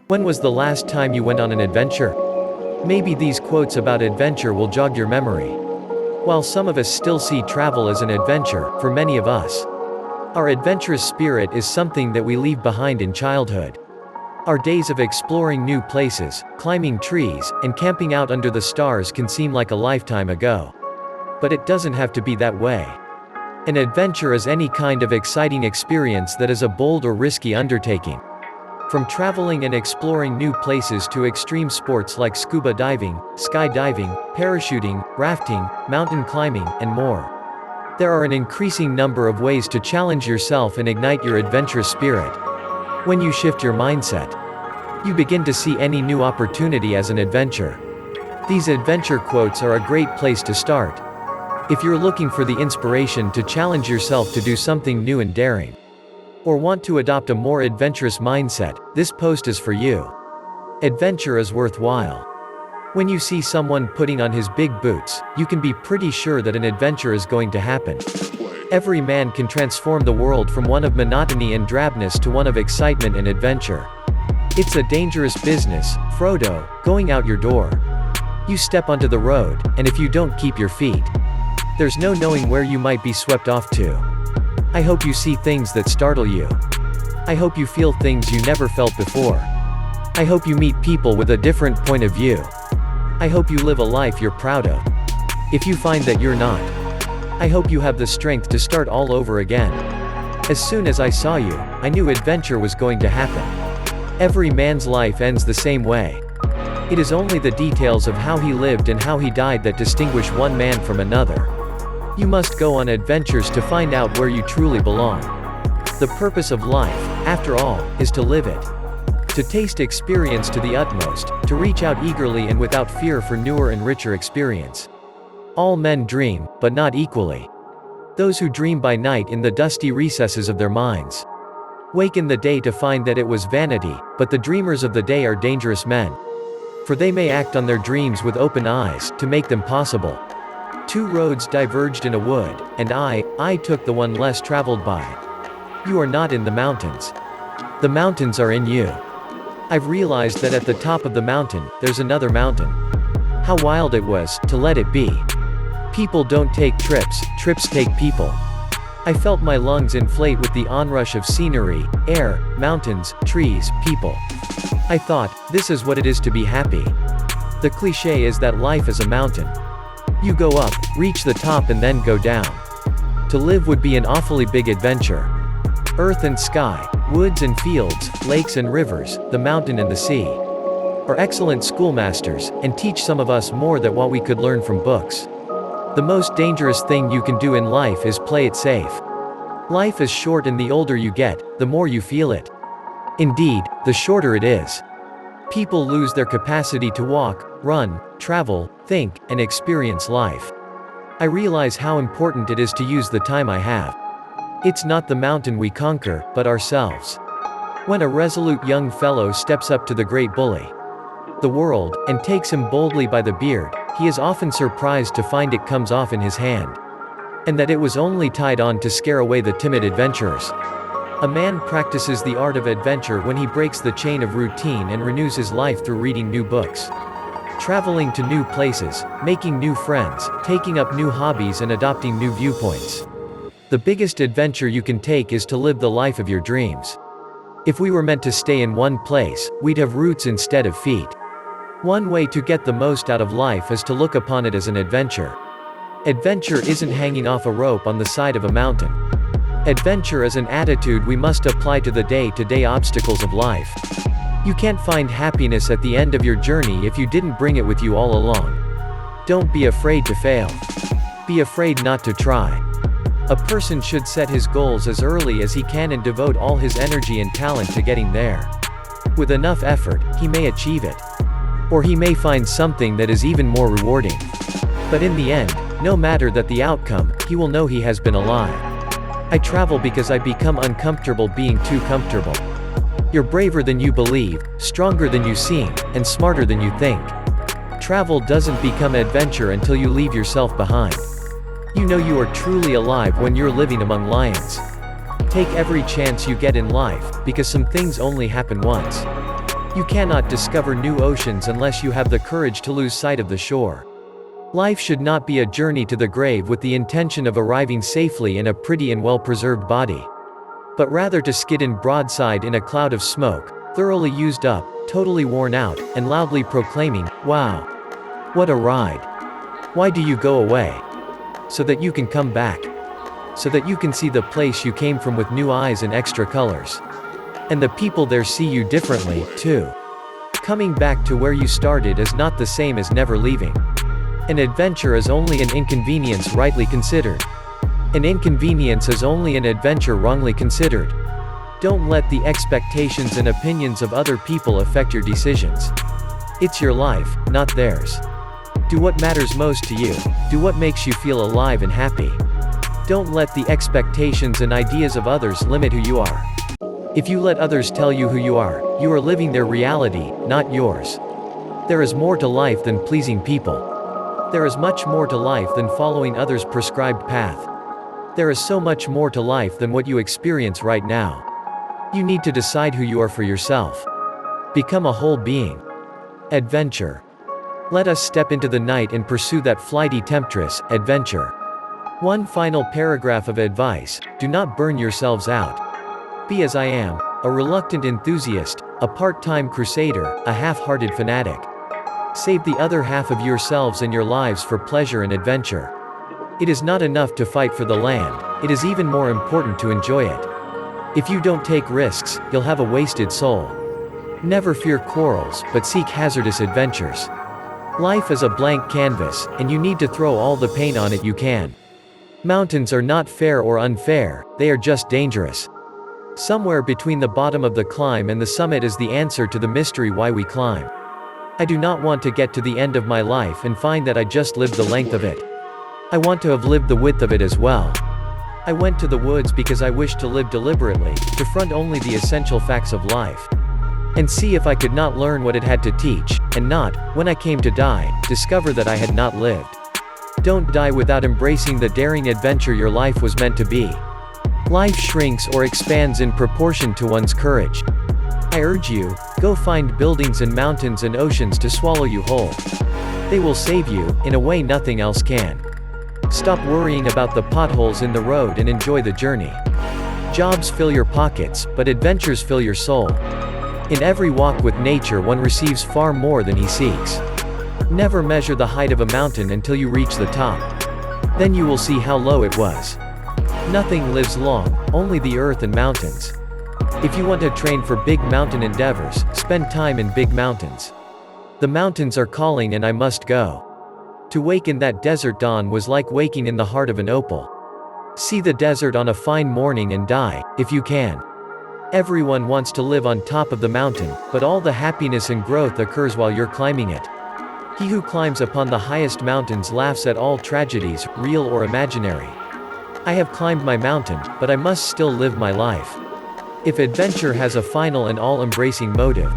When was the last time you went on an adventure? Maybe these quotes about adventure will jog your memory. While some of us still see travel as an adventure, for many of us, our adventurous spirit is something that we leave behind in childhood. Our days of exploring new places, climbing trees, and camping out under the stars can seem like a lifetime ago. But it doesn't have to be that way. An adventure is any kind of exciting experience that is a bold or risky undertaking. From traveling and exploring new places to extreme sports like scuba diving, skydiving, parachuting, rafting, mountain climbing, and more. There are an increasing number of ways to challenge yourself and ignite your adventurous spirit. When you shift your mindset, you begin to see any new opportunity as an adventure. These adventure quotes are a great place to start. If you're looking for the inspiration to challenge yourself to do something new and daring, or want to adopt a more adventurous mindset, this post is for you. Adventure is worthwhile. When you see someone putting on his big boots, you can be pretty sure that an adventure is going to happen. Every man can transform the world from one of monotony and drabness to one of excitement and adventure. It's a dangerous business, Frodo, going out your door. You step onto the road, and if you don't keep your feet, there's no knowing where you might be swept off to. I hope you see things that startle you. I hope you feel things you never felt before. I hope you meet people with a different point of view. I hope you live a life you're proud of. If you find that you're not, I hope you have the strength to start all over again. As soon as I saw you, I knew adventure was going to happen. Every man's life ends the same way. It is only the details of how he lived and how he died that distinguish one man from another. You must go on adventures to find out where you truly belong. The purpose of life, after all, is to live it. To taste experience to the utmost, to reach out eagerly and without fear for newer and richer experience. All men dream, but not equally. Those who dream by night in the dusty recesses of their minds wake in the day to find that it was vanity, but the dreamers of the day are dangerous men. For they may act on their dreams with open eyes, to make them possible. Two roads diverged in a wood, and I took the one less traveled by. You are not in the mountains. The mountains are in you. I've realized that at the top of the mountain, there's another mountain. How wild it was, to let it be. People don't take trips, trips take people. I felt my lungs inflate with the onrush of scenery, air, mountains, trees, people. I thought, this is what it is to be happy. The cliché is that life is a mountain. You go up, reach the top and then go down. To live would be an awfully big adventure. Earth and sky, woods and fields, lakes and rivers, the mountain and the sea are excellent schoolmasters, and teach some of us more than what we could learn from books. The most dangerous thing you can do in life is play it safe. Life is short, and the older you get, the more you feel it. Indeed, the shorter it is. People lose their capacity to walk, run, travel, think, and experience life. I realize how important it is to use the time I have. It's not the mountain we conquer, but ourselves. When a resolute young fellow steps up to the great bully, the world, and takes him boldly by the beard, he is often surprised to find it comes off in his hand, and that it was only tied on to scare away the timid adventurers. A man practices the art of adventure when he breaks the chain of routine and renews his life through reading new books, traveling to new places, making new friends, taking up new hobbies and adopting new viewpoints. The biggest adventure you can take is to live the life of your dreams. If we were meant to stay in one place, we'd have roots instead of feet. One way to get the most out of life is to look upon it as an adventure. Adventure isn't hanging off a rope on the side of a mountain. Adventure is an attitude we must apply to the day-to-day obstacles of life. You can't find happiness at the end of your journey if you didn't bring it with you all along. Don't be afraid to fail. Be afraid not to try. A person should set his goals as early as he can and devote all his energy and talent to getting there. With enough effort, he may achieve it. Or he may find something that is even more rewarding. But in the end, no matter that the outcome, he will know he has been alive. I travel because I become uncomfortable being too comfortable. You're braver than you believe, stronger than you seem, and smarter than you think. Travel doesn't become adventure until you leave yourself behind. You know you are truly alive when you're living among lions. Take every chance you get in life, because some things only happen once. You cannot discover new oceans unless you have the courage to lose sight of the shore. Life should not be a journey to the grave with the intention of arriving safely in a pretty and well-preserved body, but rather to skid in broadside in a cloud of smoke, thoroughly used up, totally worn out, and loudly proclaiming, "Wow! What a ride! Why do you go away? So that you can come back. So that you can see the place you came from with new eyes and extra colors. And the people there see you differently, too. Coming back to where you started is not the same as never leaving. An adventure is only an inconvenience rightly considered. An inconvenience is only an adventure wrongly considered. Don't let the expectations and opinions of other people affect your decisions. It's your life, not theirs. Do what matters most to you. Do what makes you feel alive and happy. Don't let the expectations and ideas of others limit who you are. If you let others tell you who you are living their reality, not yours. There is more to life than pleasing people. There is much more to life than following others' prescribed path. There is so much more to life than what you experience right now. You need to decide who you are for yourself. Become a whole being. Adventure. Let us step into the night and pursue that flighty temptress, adventure. One final paragraph of advice: do not burn yourselves out. Be as I am, a reluctant enthusiast, a part-time crusader, a half-hearted fanatic. Save the other half of yourselves and your lives for pleasure and adventure. It is not enough to fight for the land, it is even more important to enjoy it. If you don't take risks, you'll have a wasted soul. Never fear quarrels, but seek hazardous adventures. Life is a blank canvas, and you need to throw all the paint on it you can. Mountains are not fair or unfair, they are just dangerous. Somewhere between the bottom of the climb and the summit is the answer to the mystery why we climb. I do not want to get to the end of my life and find that I just lived the length of it. I want to have lived the width of it as well. I went to the woods because I wished to live deliberately, to front only the essential facts of life, and see if I could not learn what it had to teach, and not, when I came to die, discover that I had not lived. Don't die without embracing the daring adventure your life was meant to be. Life shrinks or expands in proportion to one's courage. I urge you, go find buildings and mountains and oceans to swallow you whole. They will save you, in a way nothing else can. Stop worrying about the potholes in the road and enjoy the journey. Jobs fill your pockets, but adventures fill your soul. In every walk with nature one receives far more than he seeks. Never measure the height of a mountain until you reach the top. Then you will see how low it was. Nothing lives long, only the earth and mountains. If you want to train for big mountain endeavors, spend time in big mountains. The mountains are calling and I must go. To wake in that desert dawn was like waking in the heart of an opal. See the desert on a fine morning and die, if you can. Everyone wants to live on top of the mountain, but all the happiness and growth occurs while you're climbing it. He who climbs upon the highest mountains laughs at all tragedies, real or imaginary. I have climbed my mountain, but I must still live my life. If adventure has a final and all-embracing motive,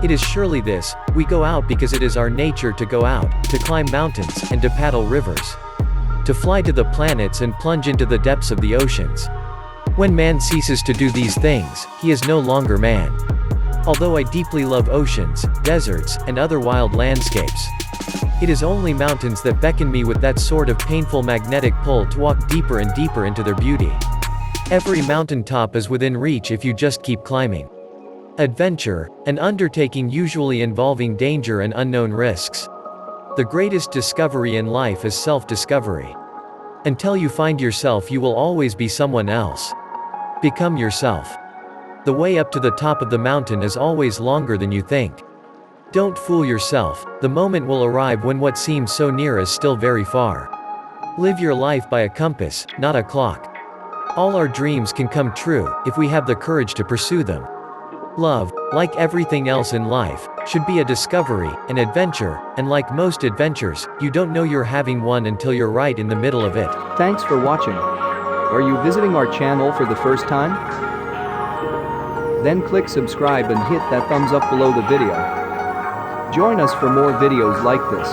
it is surely this: we go out because it is our nature to go out, to climb mountains, and to paddle rivers. To fly to the planets and plunge into the depths of the oceans. When man ceases to do these things, he is no longer man. Although I deeply love oceans, deserts, and other wild landscapes, it is only mountains that beckon me with that sort of painful magnetic pull to walk deeper and deeper into their beauty. Every mountaintop is within reach if you just keep climbing. Adventure, an undertaking usually involving danger and unknown risks. The greatest discovery in life is self-discovery. Until you find yourself, you will always be someone else. Become yourself. The way up to the top of the mountain is always longer than you think. Don't fool yourself, the moment will arrive when what seems so near is still very far. Live your life by a compass, not a clock. All our dreams can come true, if we have the courage to pursue them. Love, like everything else in life, should be a discovery, an adventure, and like most adventures, you don't know you're having one until you're right in the middle of it. Thanks for watching. Are you visiting our channel for the first time? Then click subscribe and hit that thumbs up below the video. Join us for more videos like this.